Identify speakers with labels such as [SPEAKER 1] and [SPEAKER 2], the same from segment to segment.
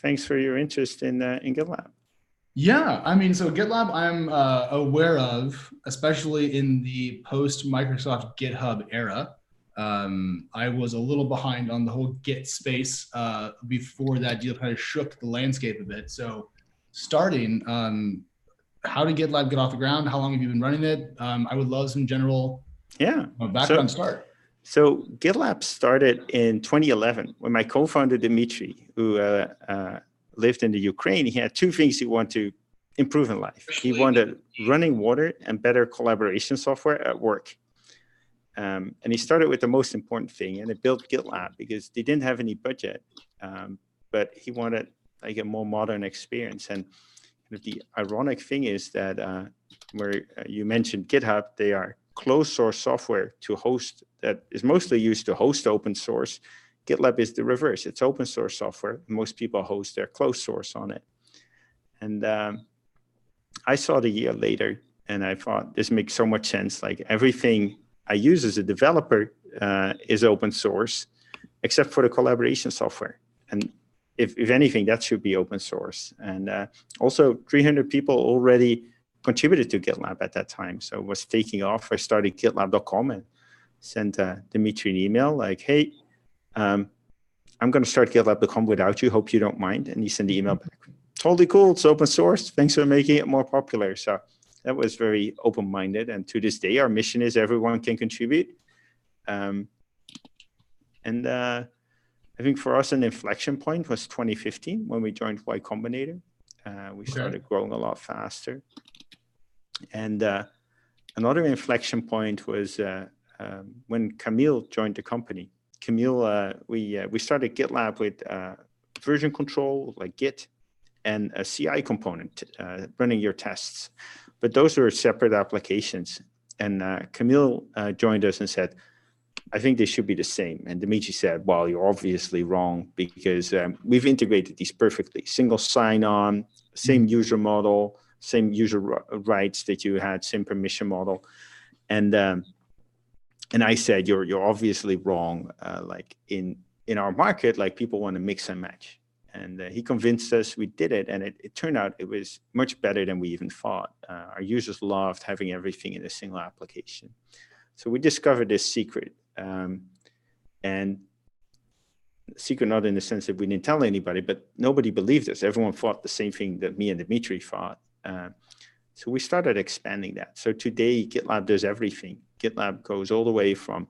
[SPEAKER 1] Thanks for your interest in GitLab.
[SPEAKER 2] Yeah, I mean, so GitLab I'm aware of, especially in the post-Microsoft GitHub era. I was a little behind on the whole Git space before that deal kind of shook the landscape a bit. So starting, how did GitLab get off the ground? How long have you been running it? I would love some general background start.
[SPEAKER 1] So GitLab started in 2011 when my co-founder Dmitry, who lived in the Ukraine, he had two things he wanted to improve in life. He wanted running water and better collaboration software at work. And he started with the most important thing, and he built GitLab because they didn't have any budget, but he wanted like a more modern experience. And the ironic thing is that where you mentioned GitHub, they are closed source software to host that is mostly used to host open source. GitLab is the reverse. It's open source software. Most people host their closed source on it. And I saw it a year later, and I thought this makes so much sense. Like everything I use as a developer is open source, except for the collaboration software. And if anything, that should be open source. And also 300 people already contributed to GitLab at that time. So it was taking off. I started GitLab.com and sent Dmitry an email like, hey, I'm going to start GitLab.com without you. Hope you don't mind. And he sent the email back. Totally cool. It's open source. Thanks for making it more popular. So that was very open-minded. And to this day, our mission is everyone can contribute. I think for us, an inflection point was 2015 when we joined Y Combinator. We started growing a lot faster. And another inflection point was when Camille joined the company. Camille, we started GitLab with version control, like Git, and a CI component, running your tests. But those were separate applications. And Camille joined us and said, I think they should be the same. And Dmitry said, well, you're obviously wrong because we've integrated these perfectly. Single sign-on, same user model, same user rights that you had, same permission model. And I said, you're obviously wrong. Like in our market, like people want to mix and match. And he convinced us, we did it. And it turned out it was much better than we even thought. Our users loved having everything in a single application. So we discovered this secret. And secret not in the sense that we didn't tell anybody, but nobody believed us. Everyone thought the same thing that me and Dmitry thought. So we started expanding that. So today, GitLab does everything. GitLab goes all the way from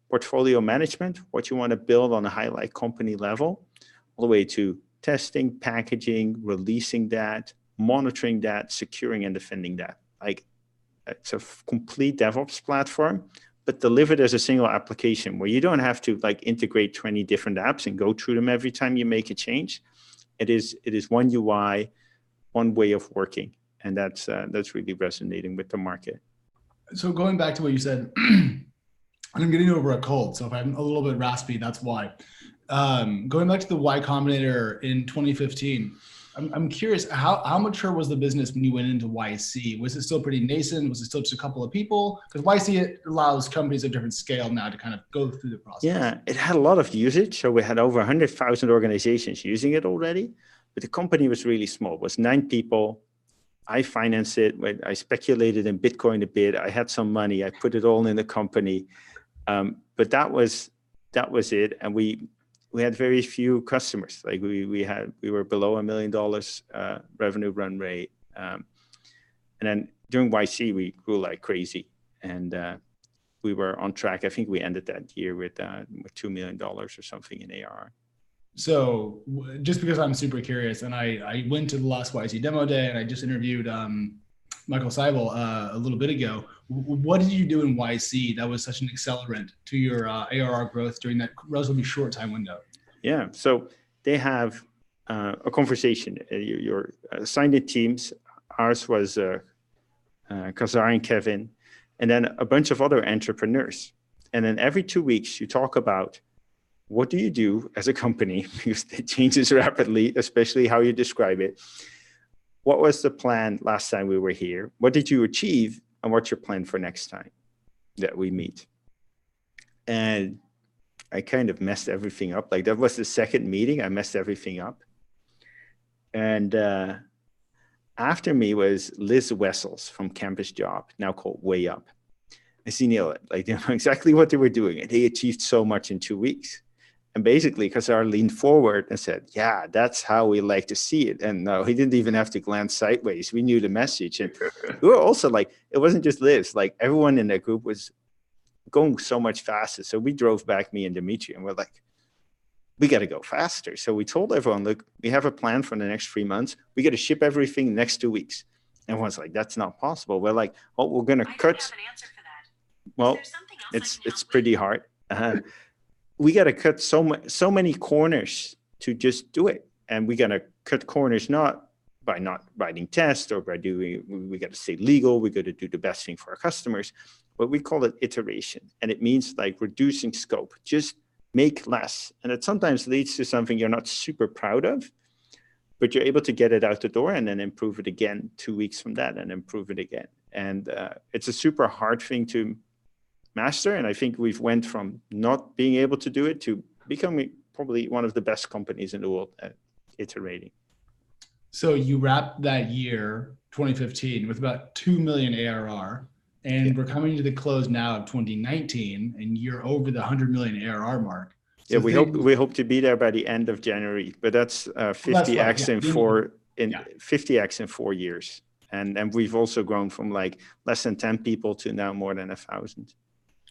[SPEAKER 1] portfolio management, what you want to build on a highlight company level, all the way to testing, packaging, releasing that, monitoring that, securing and defending that. Like it's a complete DevOps platform, but delivered as a single application where you don't have to like integrate 20 different apps and go through them every time you make a change. It is one UI, one way of working. And that's really resonating with the market.
[SPEAKER 2] So going back to what you said, I'm getting over a cold. So if I'm a little bit raspy, that's why. Going back to the Y Combinator in 2015, I'm curious, how mature was the business when you went into YC? Was it still pretty nascent? Was it still just a couple of people? Because YC, it allows companies of different scale now to kind of go through the process.
[SPEAKER 1] Yeah, it had a lot of usage. So we had over 100,000 organizations using it already, but the company was really small. It was 9 people. I financed it. I speculated in Bitcoin a bit. I had some money. I put it all in the company. But that was it. And we had very few customers. Like we were below $1 million revenue run rate. And then during YC, we grew like crazy. And we were on track. I think we ended that year with $2 million or something in ARR.
[SPEAKER 2] So just because I'm super curious, and I went to the last YC demo day and I just interviewed Michael Seibel a little bit ago. What did you do in YC that was such an accelerant to your ARR growth during that relatively short time window?
[SPEAKER 1] Yeah, so they have a conversation. You're assigned in teams. Ours was Kazar and Kevin, and then a bunch of other entrepreneurs. And then every 2 weeks, you talk about what do you do as a company, because it changes rapidly, especially how you describe it. What was the plan last time we were here? What did you achieve? And what's your plan for next time that we meet? And I kind of messed everything up. Like that was the second meeting. I messed everything up. And after me was Liz Wessels from Campus Job, now called Way Up. I see Neil, like they know exactly what they were doing, and they achieved so much in 2 weeks. And basically, Khazar leaned forward and said, yeah, that's how we like to see it. And no, he didn't even have to glance sideways. We knew the message. And we were also like, it wasn't just Liz, like everyone in that group was going so much faster. So we drove back, me and Dimitri, and we're like, we got to go faster. So we told everyone, look, we have a plan for the next 3 months. We got to ship everything next 2 weeks. Everyone's like, that's not possible. We're like, well, we're going to cut.
[SPEAKER 3] I don't have an answer for that.
[SPEAKER 1] Well, it's pretty hard. We got to cut so many corners to just do it. And we got to cut corners not by not writing tests or by doing, we got to stay legal. We got to do the best thing for our customers. But we call it iteration. And it means like reducing scope, just make less. And it sometimes leads to something you're not super proud of, but you're able to get it out the door and then improve it again 2 weeks from that and improve it again. And it's a super hard thing to master. And I think we've went from not being able to do it to becoming probably one of the best companies in the world at iterating.
[SPEAKER 2] So you wrapped that year, 2015, with about 2 million ARR. And we're coming to the close now of 2019, and you're over the 100 million ARR mark. So
[SPEAKER 1] yeah, we hope to be there by the end of January, but that's 50x in 50x in 4 years. And we've also grown from like less than 10 people to now more than 1,000.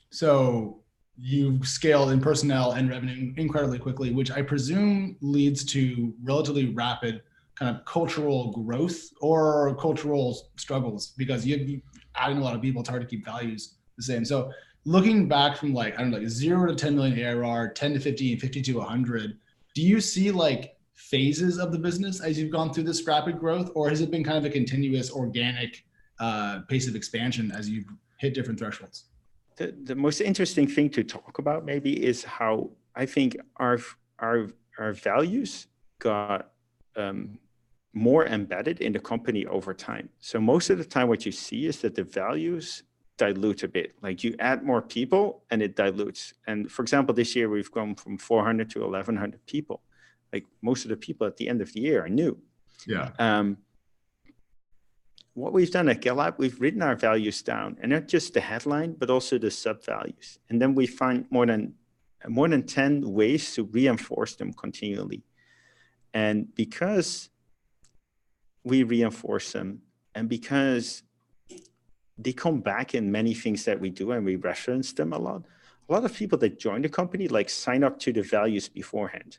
[SPEAKER 2] So you've scaled in personnel and revenue incredibly quickly, which I presume leads to relatively rapid kind of cultural growth or cultural struggles, because you're adding a lot of people. It's hard to keep values the same. So looking back from like, I don't know, like 0 to 10 million ARR, 10 to 15, 50 to 100, do you see like phases of the business as you've gone through this rapid growth, or has it been kind of a continuous organic pace of expansion as you've hit different thresholds?
[SPEAKER 1] The most interesting thing to talk about maybe is how I think our values got more embedded in the company over time. So most of the time what you see is that the values dilute a bit. Like you add more people and it dilutes. And for example, this year we've gone from 400 to 1,100 people. Like most of the people at the end of the year are new.
[SPEAKER 2] Yeah.
[SPEAKER 1] What we've done at GitLab, we've written our values down, and not just the headline, but also the sub-values. And then we find more than 10 ways to reinforce them continually. And because we reinforce them, and because they come back in many things that we do and we reference them a lot of people that join the company like sign up to the values beforehand.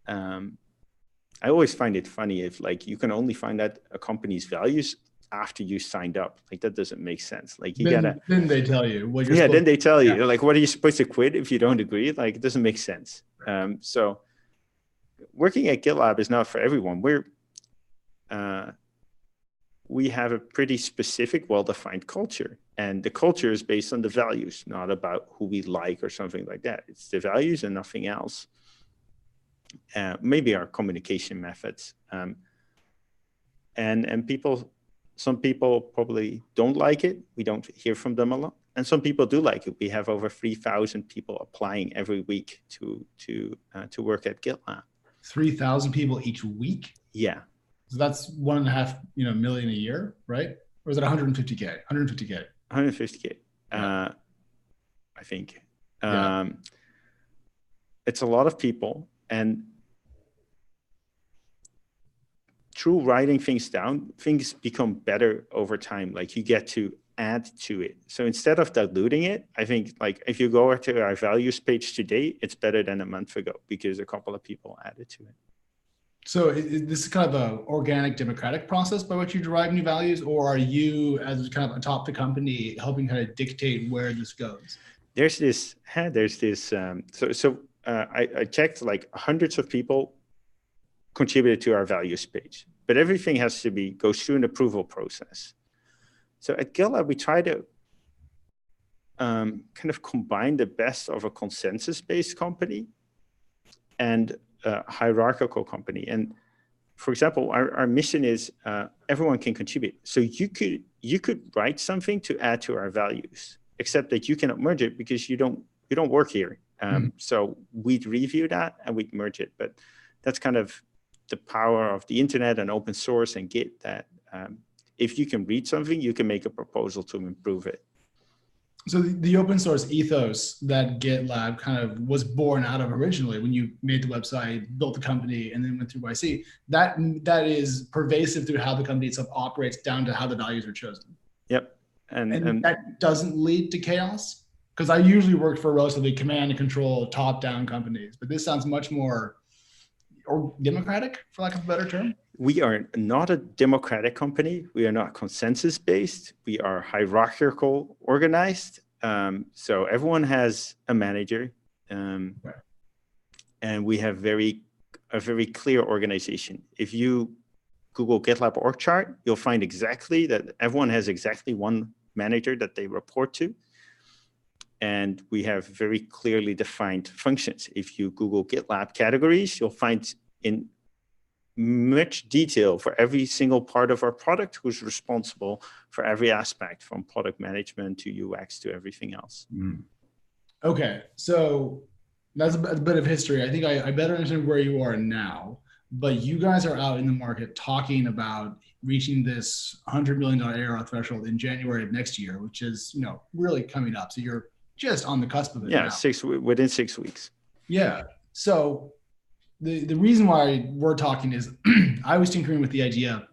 [SPEAKER 1] I always find it funny if like you can only find out a company's values after you signed up. Like that doesn't make sense. Like you gotta.
[SPEAKER 2] Then they tell you what you're.
[SPEAKER 1] Yeah, then they tell you like, what are you supposed to quit if you don't agree? Like it doesn't make sense. Right. So working at GitLab is not for everyone. We have a pretty specific, well-defined culture, and the culture is based on the values, not about who we like or something like that. It's the values and nothing else. Maybe our communication methods, and people. Some people probably don't like it. We don't hear from them a lot. And some people do like it. We have over 3,000 people applying every week to work at GitLab. 3,000
[SPEAKER 2] people each week?
[SPEAKER 1] Yeah.
[SPEAKER 2] So that's 1.5 million a year, right? Or is it 150K? 150K.
[SPEAKER 1] 150K. Yeah. I think. It's a lot of people, and through writing things down, things become better over time. Like you get to add to it. So instead of diluting it, I think like if you go to our values page today, it's better than a month ago because a couple of people added to it.
[SPEAKER 2] So this is kind of an organic democratic process by which you derive new values, or are you as kind of atop the company helping kind of dictate where this goes?
[SPEAKER 1] I checked like hundreds of people contributed to our values page, but everything has to goes through an approval process. So at GitLab, we try to kind of combine the best of a consensus-based company and a hierarchical company. And for example, our mission is everyone can contribute. So you could write something to add to our values, except that you cannot merge it because you don't work here. So we'd review that and we'd merge it, but that's kind of the power of the internet and open source and Git that if you can read something, you can make a proposal to improve it.
[SPEAKER 2] So the open source ethos that GitLab kind of was born out of originally when you made the website, built the company, and then went through YC, that is pervasive through how the company itself operates down to how the values are chosen.
[SPEAKER 1] Yep.
[SPEAKER 2] And that doesn't lead to chaos? Because I usually worked for relatively command and control, top-down companies, but this sounds much more democratic, for lack of a better term.
[SPEAKER 1] We are not a democratic company. We are not consensus-based. We are hierarchical organized. So everyone has a manager, and we have a very clear organization. If you Google GitLab org chart, you'll find exactly that everyone has exactly one manager that they report to. And we have very clearly defined functions. If you Google GitLab categories, you'll find in much detail for every single part of our product who's responsible for every aspect, from product management to UX to everything else.
[SPEAKER 2] Okay, so that's a bit of history. I think I better understand where you are now, but you guys are out in the market talking about reaching this $100 million ARR threshold in January of next year, which is, really coming up. So you're just on the cusp of it.
[SPEAKER 1] Yeah,
[SPEAKER 2] now.
[SPEAKER 1] Within 6 weeks.
[SPEAKER 2] Yeah. So the reason why we're talking is I was tinkering with the idea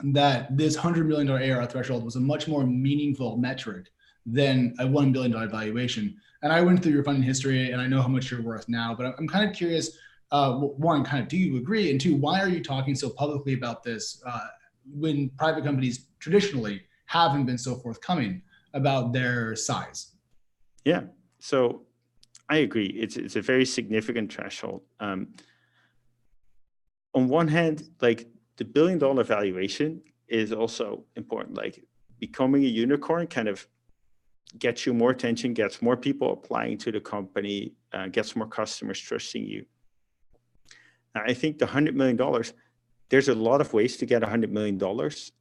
[SPEAKER 2] that this $100 million ARR threshold was a much more meaningful metric than a $1 billion valuation. And I went through your funding history and I know how much you're worth now, but I'm kind of curious, one, kind of, do you agree? And two, why are you talking so publicly about this when private companies traditionally haven't been so forthcoming about their size?
[SPEAKER 1] Yeah, so I agree. It's a very significant threshold. On one hand, like the $1 billion valuation is also important. Like becoming a unicorn kind of gets you more attention, gets more people applying to the company, gets more customers trusting you. Now, I think the $100 million, there's a lot of ways to get $100 million.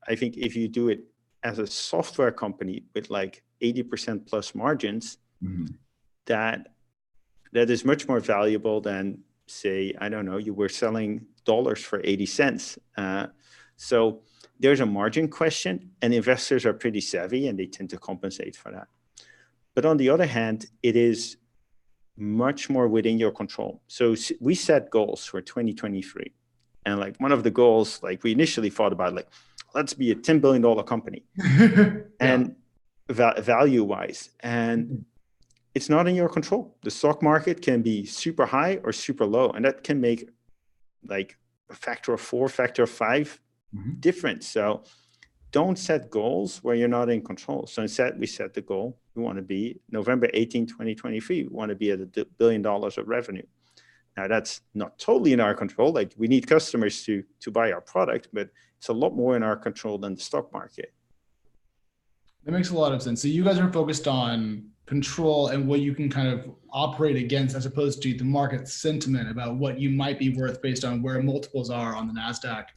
[SPEAKER 1] I think if you do it as a software company with like 80% plus margins, that is much more valuable than, say, I don't know, you were selling dollars for 80 cents. So there's a margin question, and investors are pretty savvy and they tend to compensate for that. But on the other hand, it is much more within your control. So we set goals for 2023. And like one of the goals, like we initially thought about, like, let's be a $10 billion company and value-wise. And it's not in your control. The stock market can be super high or super low, and that can make like a factor of 4, factor of 5 difference. So don't set goals where you're not in control. So instead, we set the goal. We want to be November 18, 2023. We want to be at $1 billion of revenue. Now, that's not totally in our control. Like we need customers to buy our product, but it's a lot more in our control than the stock market.
[SPEAKER 2] That makes a lot of sense. So you guys are focused on control and what you can kind of operate against, as opposed to the market sentiment about what you might be worth based on where multiples are on the NASDAQ.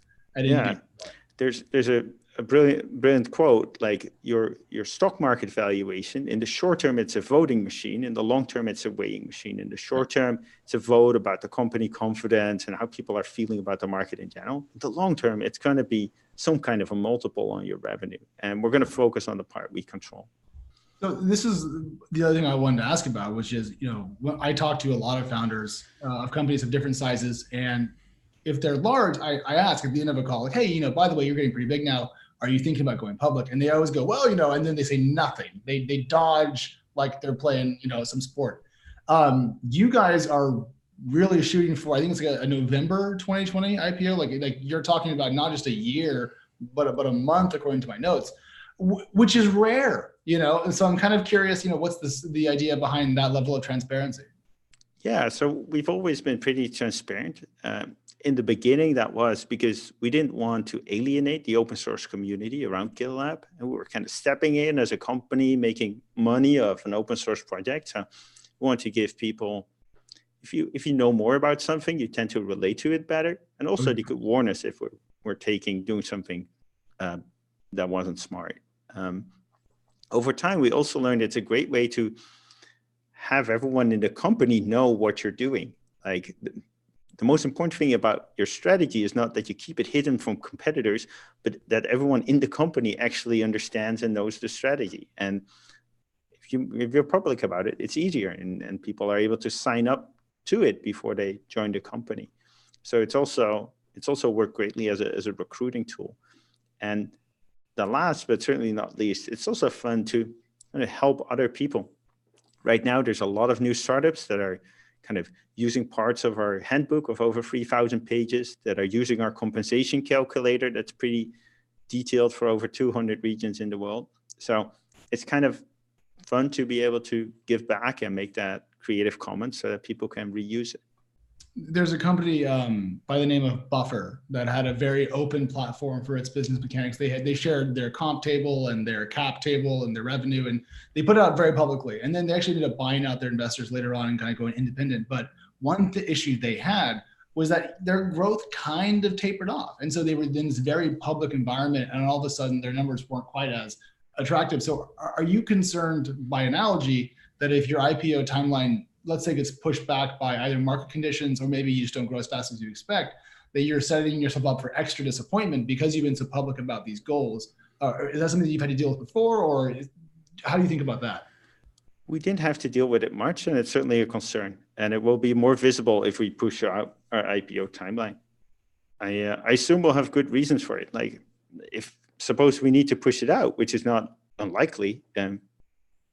[SPEAKER 1] There's a brilliant quote, like your stock market valuation, in the short term, it's a voting machine. In the long term, it's a weighing machine. In the short term, it's a vote about the company confidence and how people are feeling about the market in general. In the long term, it's going to be some kind of a multiple on your revenue. And we're going to focus on the part we control.
[SPEAKER 2] So this is the other thing I wanted to ask about, which is, I talk to a lot of founders of companies of different sizes. And if they're large, I ask at the end of a call, like, hey, by the way, you're getting pretty big now. Are you thinking about going public? And they always go, well, and then they say nothing. They dodge like they're playing, some sport. You guys are really shooting for, I think it's like a November 2020 IPO. Like you're talking about not just a year, but a month, according to my notes, which is rare, And so I'm kind of curious, what's the idea behind that level of transparency?
[SPEAKER 1] Yeah, so we've always been pretty transparent. In the beginning, that was because we didn't want to alienate the open source community around GitLab. And we were kind of stepping in as a company, making money of an open source project. So we want to give people, if you know more about something, you tend to relate to it better. And also they could warn us if we're doing something that wasn't smart. Over time, we also learned it's a great way to have everyone in the company know what you're doing. Like the most important thing about your strategy is not that you keep it hidden from competitors, but that everyone in the company actually understands and knows the strategy. And if you're public about it, it's easier, and people are able to sign up to it before they join the company. So it's also worked greatly as a recruiting tool. And the last, but certainly not least, it's also fun to kind of help other people. Right now, there's a lot of new startups that are kind of using parts of our handbook of over 3,000 pages, that are using our compensation calculator that's pretty detailed for over 200 regions in the world. So it's kind of fun to be able to give back and make that Creative Commons so that people can reuse it.
[SPEAKER 2] There's a company by the name of Buffer that had a very open platform for its business mechanics. They shared their comp table and their cap table and their revenue, and they put it out very publicly. And then they actually ended up buying out their investors later on and kind of going independent. But one issue they had was that their growth kind of tapered off. And so they were in this very public environment, and all of a sudden their numbers weren't quite as attractive. So are you concerned, by analogy, that if your IPO timeline, let's say, gets pushed back by either market conditions or maybe you just don't grow as fast as you expect, that you're setting yourself up for extra disappointment because you've been so public about these goals? Is that something that you've had to deal with before, or how do you think about that?
[SPEAKER 1] We didn't have to deal with it much, and it's certainly a concern. And it will be more visible if we push out our IPO timeline. I assume we'll have good reasons for it. Like, if suppose we need to push it out, which is not unlikely, then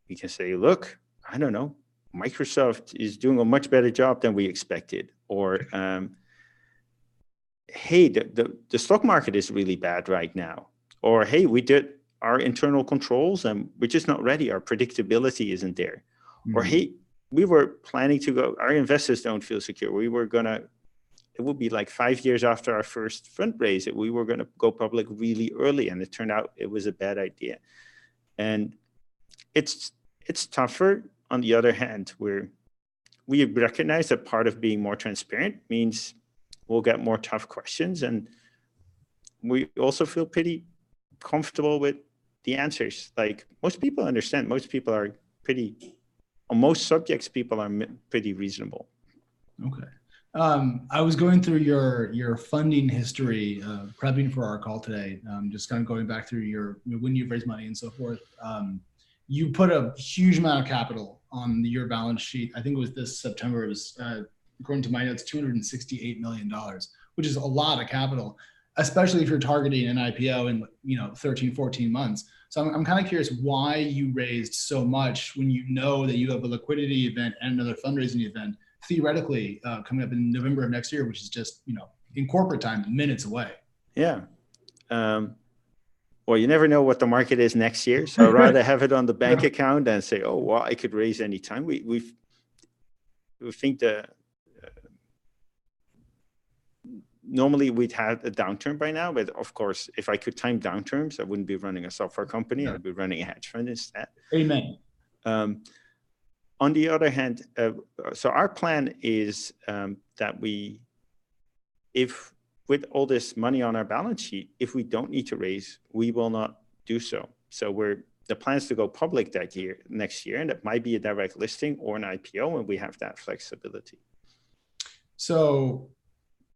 [SPEAKER 1] we can say, look, I don't know, Microsoft is doing a much better job than we expected. Or, hey, the stock market is really bad right now. Or, hey, we did our internal controls and we're just not ready. Our predictability isn't there. Mm-hmm. Or, hey, we were planning to go, our investors don't feel secure. We were gonna, it would be like 5 years after our first fundraise, we were gonna go public really early, and it turned out it was a bad idea. And it's tougher. On the other hand, we recognize that part of being more transparent means we'll get more tough questions, and we also feel pretty comfortable with the answers. Like, most people understand. Most people are on most subjects, people are pretty reasonable.
[SPEAKER 2] Okay. I was going through your funding history, prepping for our call today, just kind of going back through when you've raised money and so forth. You put a huge amount of capital on your balance sheet. I think it was this September. It was, according to my notes, $268 million, which is a lot of capital, especially if you're targeting an IPO in 13, 14 months. So I'm kind of curious why you raised so much when you know that you have a liquidity event and another fundraising event theoretically coming up in November of next year, which is just, in corporate time, minutes away.
[SPEAKER 1] Yeah. Well, you never know what the market is next year. So I'd rather have it on the bank account than say, oh, well, I could raise any time. We think that normally we'd had a downturn by now. But of course, if I could time downturns, I wouldn't be running a software company. Yeah. I'd be running a hedge fund instead.
[SPEAKER 2] Amen.
[SPEAKER 1] On the other hand, so our plan is that if with all this money on our balance sheet, if we don't need to raise, we will not do so. So the plan is to go public next year, and that might be a direct listing or an IPO, and we have that flexibility.
[SPEAKER 2] So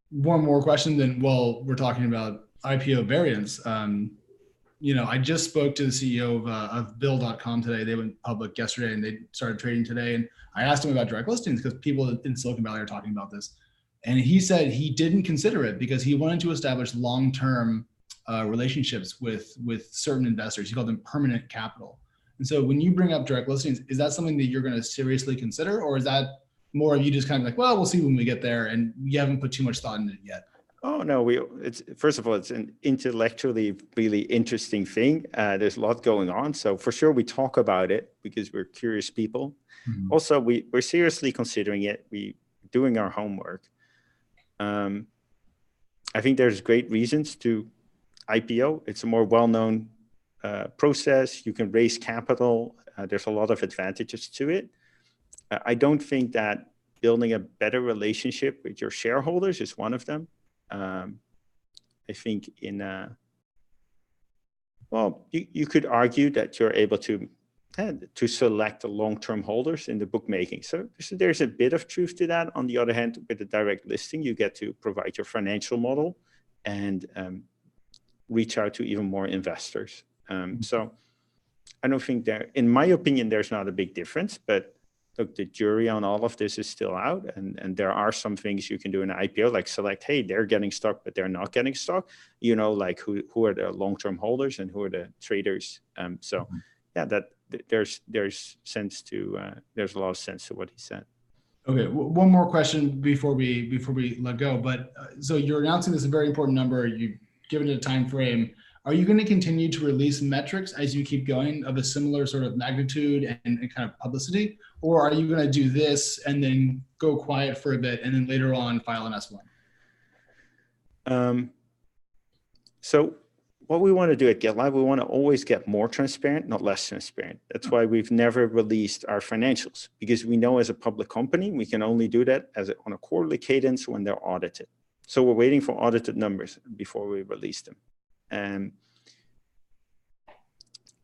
[SPEAKER 2] one more question then, while we're talking about IPO variants. I just spoke to the CEO of Bill.com today. They went public yesterday and they started trading today. And I asked him about direct listings because people in Silicon Valley are talking about this. And he said he didn't consider it because he wanted to establish long-term relationships with certain investors. He called them permanent capital. And so when you bring up direct listings, is that something that you're going to seriously consider? Or is that more of you just kind of like, well, we'll see when we get there, and you haven't put too much thought into it yet?
[SPEAKER 1] Oh, no, first of all, it's an intellectually really interesting thing. There's a lot going on. So for sure, we talk about it because we're curious people. Mm-hmm. Also, we're seriously considering it. We're doing our homework. I think there's great reasons to IPO. It's a more well-known process. You can raise capital. There's a lot of advantages to it. I don't think that building a better relationship with your shareholders is one of them. I think you could argue that you're able to to select the long-term holders in the bookmaking. So there's a bit of truth to that. On the other hand, with the direct listing, you get to provide your financial model and reach out to even more investors. So I don't think in my opinion, there's not a big difference, but look, the jury on all of this is still out, and there are some things you can do in an IPO, like select, hey, they're getting stock, but they're not getting stock, like who are the long-term holders and who are the traders. So yeah, there's a lot of sense to what he said.
[SPEAKER 2] Okay, one more question before we let go. But so you're announcing this a very important number. You've given it a time frame. Are you going to continue to release metrics as you keep going of a similar sort of magnitude and kind of publicity, or are you going to do this and then go quiet for a bit and then later on file an S1?
[SPEAKER 1] So what we want to do at GitLab, we want to always get more transparent, not less transparent. That's why we've never released our financials, because we know as a public company, we can only do that on a quarterly cadence when they're audited. So we're waiting for audited numbers before we release them. And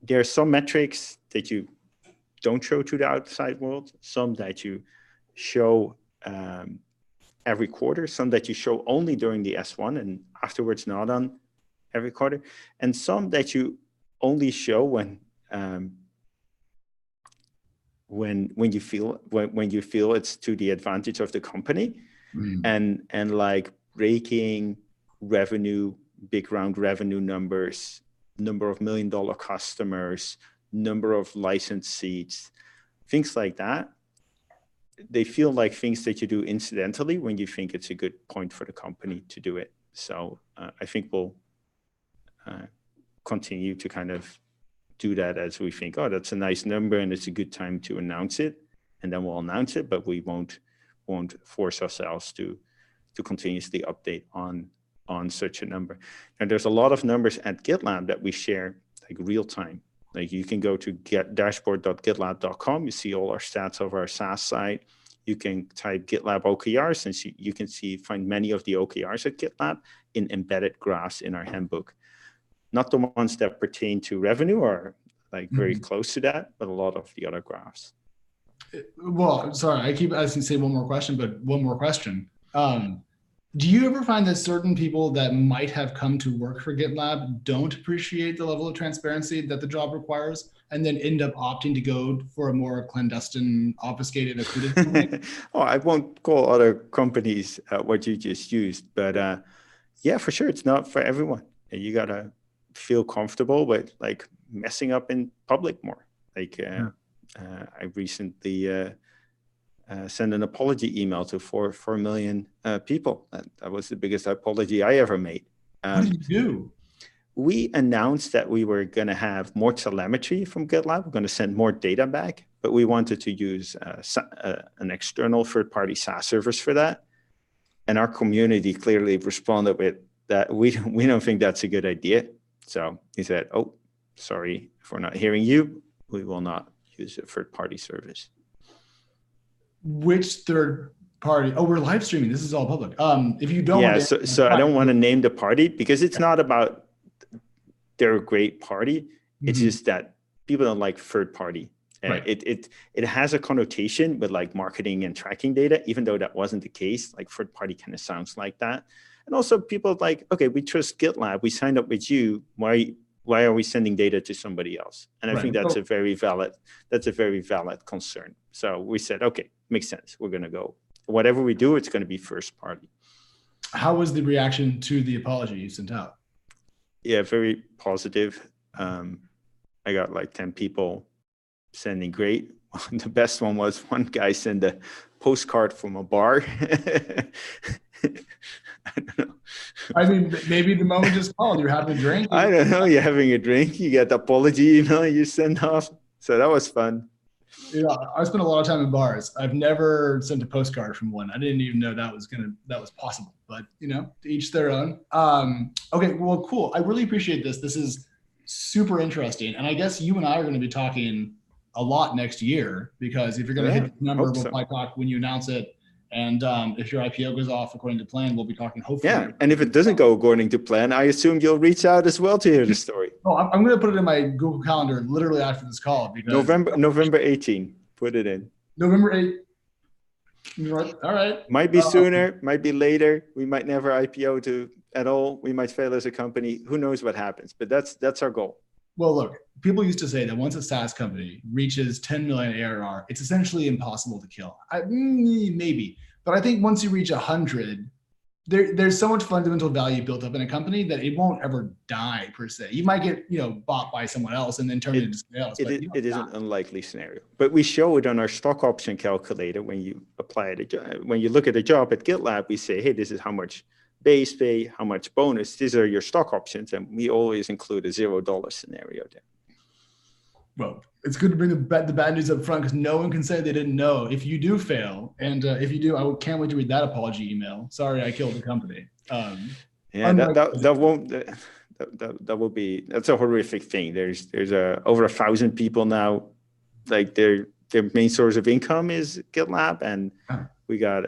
[SPEAKER 1] there are some metrics that you don't show to the outside world, some that you show every quarter, some that you show only during the S1 and afterwards not on every quarter, and some that you only show when you feel it's to the advantage of the company, and like breaking revenue, big round revenue numbers, number of $1 million customers, number of licensed seats, things like that. They feel like things that you do incidentally when you think it's a good point for the company to do it. So I think we'll continue to kind of do that as we think, oh, that's a nice number and it's a good time to announce it, and then we'll announce it, but we won't force ourselves to continuously update on such a number. And there's a lot of numbers at GitLab that we share like real time. Like you can go to dashboard.gitlab.com. You see all our stats of our SaaS site. You can type GitLab OKRs, and you can find many of the OKRs at GitLab in embedded graphs in our handbook. Not the ones that pertain to revenue or like very close to that, but a lot of the other graphs.
[SPEAKER 2] Well, sorry, I keep asking to say one more question, but one more question. Do you ever find that certain people that might have come to work for GitLab don't appreciate the level of transparency that the job requires and then end up opting to go for a more clandestine, obfuscated, occluded?
[SPEAKER 1] Oh, I won't call other companies what you just used, but yeah, for sure, it's not for everyone. You got to feel comfortable with like messing up in public more. Like I recently send an apology email to 4 million people. That was the biggest apology I ever made.
[SPEAKER 2] What did you do?
[SPEAKER 1] We announced that we were going to have more telemetry from GitLab. We're going to send more data back, but we wanted to use an external third-party SaaS service for that. And our community clearly responded with that we don't think that's a good idea. So he said, oh, sorry, if we're not hearing you, we will not use a third-party service.
[SPEAKER 2] Which third party? Oh, we're live streaming. This is all public. If you don't,
[SPEAKER 1] yeah. So I don't want to name the party because it's not about they're a great party. It's just that people don't like third party. Right. It has a connotation with like marketing and tracking data, even though that wasn't the case. Like third party kind of sounds like that. And also people like, okay, we trust GitLab. We signed up with you. Why are we sending data to somebody else? And I think that's a very valid concern. So we said, okay, makes sense. We're going to go. Whatever we do, it's going to be first party.
[SPEAKER 2] How was the reaction to the apology you sent out?
[SPEAKER 1] Yeah, very positive. I got like 10 people sending great. The best one was one guy sent a postcard from a bar. I don't know.
[SPEAKER 2] I mean, maybe the moment just called. You're having a drink.
[SPEAKER 1] I don't know. You're having a drink. You get the apology email you send off. So that was fun.
[SPEAKER 2] Yeah, I spent a lot of time in bars. I've never sent a postcard from one. I didn't even know that was possible. But to each their own. Okay, well, cool. I really appreciate this. This is super interesting, and I guess you and I are going to be talking a lot next year because if you're going to hit the number, we'll probably talk when you announce it. And if your IPO goes off according to plan, we'll be talking hopefully.
[SPEAKER 1] Yeah, and if it doesn't go according to plan, I assume you'll reach out as well to hear the story.
[SPEAKER 2] Oh, I'm going to put it in my Google Calendar literally after this call because
[SPEAKER 1] November 18. Put it in.
[SPEAKER 2] November 8th. All right.
[SPEAKER 1] Might be sooner, might be later. We might never IPO at all. We might fail as a company. Who knows what happens? But that's our goal.
[SPEAKER 2] Well, look, people used to say that once a SaaS company reaches 10 million ARR, it's essentially impossible to kill. Maybe, but I think once you reach 100, there's so much fundamental value built up in a company that it won't ever die per se. You might get bought by someone else and then turn it into something else.
[SPEAKER 1] It is an unlikely scenario, but we show it on our stock option calculator when you apply it. When you look at a job at GitLab, we say, hey, this is how much base pay, how much bonus. These are your stock options, and we always include a $0 scenario there.
[SPEAKER 2] Well, it's good to bring the bad news up front because no one can say they didn't know if you do fail. And if you do, I can't wait to read that apology email. Sorry, I killed the company.
[SPEAKER 1] Yeah, that's a horrific thing. There's over 1,000 people now, like their main source of income is GitLab, and we got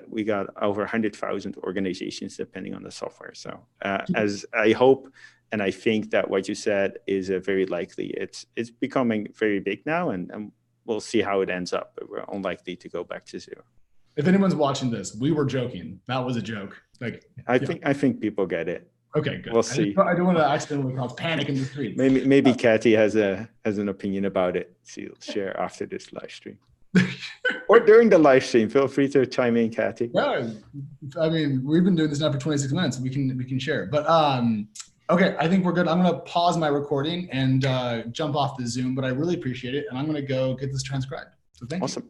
[SPEAKER 1] over 100,000 organizations depending on the software. So as I hope. And I think that what you said is very likely. It's becoming very big now, and we'll see how it ends up. But we're unlikely to go back to zero.
[SPEAKER 2] If anyone's watching this, we were joking. That was a joke.
[SPEAKER 1] I think people get it.
[SPEAKER 2] Okay, good.
[SPEAKER 1] We'll see.
[SPEAKER 2] I don't want to accidentally cause panic in the streets.
[SPEAKER 1] Maybe Kathy has an opinion about it. She'll share after this live stream. Or during the live stream. Feel free to chime in, Kathy.
[SPEAKER 2] Yeah, I mean, we've been doing this now for 26 minutes. We can share. But okay, I think we're good. I'm going to pause my recording and jump off the Zoom, but I really appreciate it. And I'm going to go get this transcribed. So thank you.
[SPEAKER 1] Awesome.